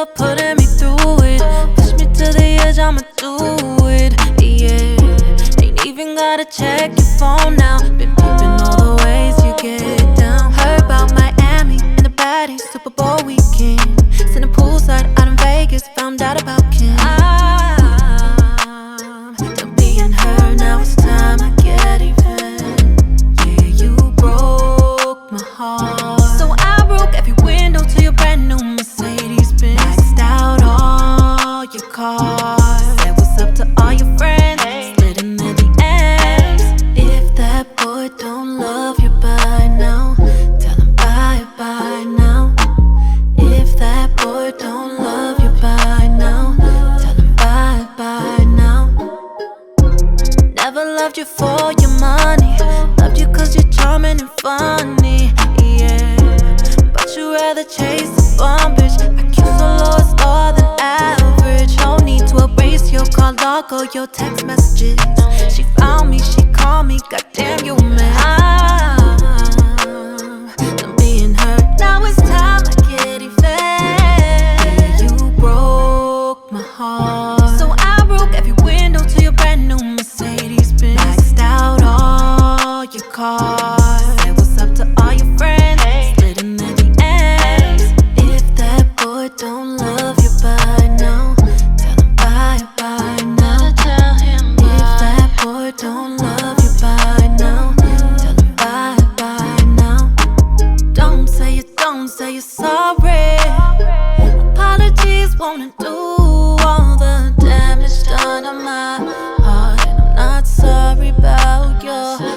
love putting me through it. Push me to the edge, I'ma do it, yeah. Ain't even gotta check your phone now. Been peeping all the ways you get down. Heard about Miami and the baddies, Super Bowl weekend. Sitting poolside out in Vegas, found out about Kim. I'm done being her, now it's time I get even. Yeah, you broke my heart, so I broke every window to your brand new Mercedes Benz. Maxed out all your cars, said what's up to all your friends, slid in the DMs. If that boy don't love you by now, tell him bye-bye now. If that boy don't love you by now, tell him bye-bye now. Never loved you for your money, loved you cause you're charming and funny, yeah. But you rather chase a bum bitch. IQ so low it's lower than average. No need to erase your call log or your text messages. She found me, she called me, goddamn you a man. I'm being hurt, now it's time I get even. Yeah, you broke my heart, so I broke every window to your brand new Mercedes Benz. Maxed out all your cars, said what's up to all your friends, slid in the DMs. If that boy don't love you by now, tell him bye-bye now. Tell him bye. If that boy don't love you by now, tell him bye-bye now. Don't say you're sorry. Apologies won't do all the damage done on my heart. And I'm not sorry about your car.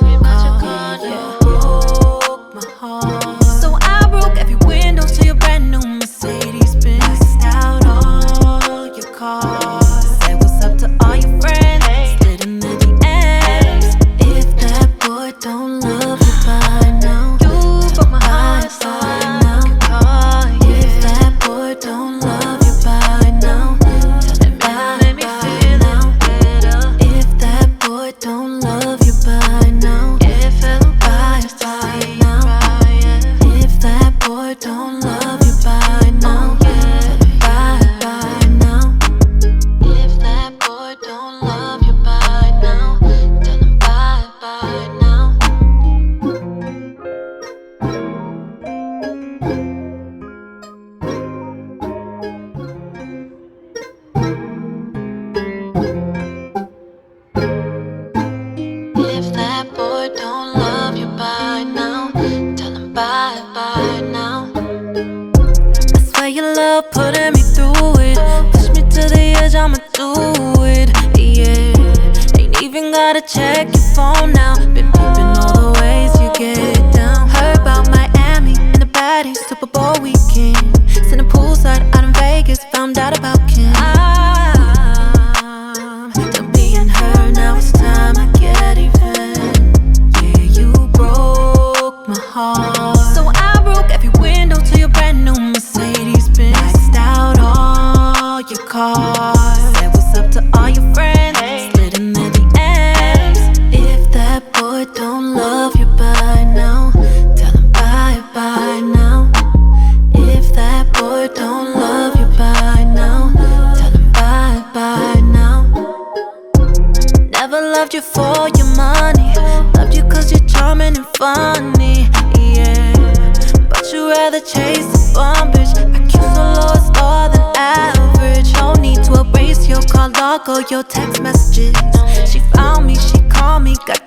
You broke my heart, so I broke every window to your brand new Mercedes Benz. Maxed out all your cars, said what's up to all your friends, slid in the DMs. If that boy don't love you by now, you broke my heart, so now. If that boy don't love you by now, tell him bye-bye now. If that boy don't love you by now, bye-bye now. If that boy don't love you by now, tell him bye-bye now. If that boy don't love you by now, tell him bye-bye now. If that boy don't love you by now, tell him bye-bye now. I swear your love putting me through it. Push me to the edge, I'ma do it, yeah. Ain't even gotta check your phone now. Been peeping all the ways you get down. Heard about Miami and the baddies, Super Bowl weekend. Sitting poolside out in Vegas, found out about Kim. I'm done being her, now it's time I get even. Yeah, you broke my heart, so I broke every window to your brand new Mercedes Benz. Maxed out all your cars, said what's up to all your friends, slid in the DMs. If that boy don't love you by now, tell him bye-bye now. If that boy don't love you by now, tell him bye-bye now. Never loved you for your money, loved you cause you're charming and funny, yeah. But you rather chase a bum bitch. IQ so low it's lower than average. No need to erase your call log or your text messages. She found me, she called me, got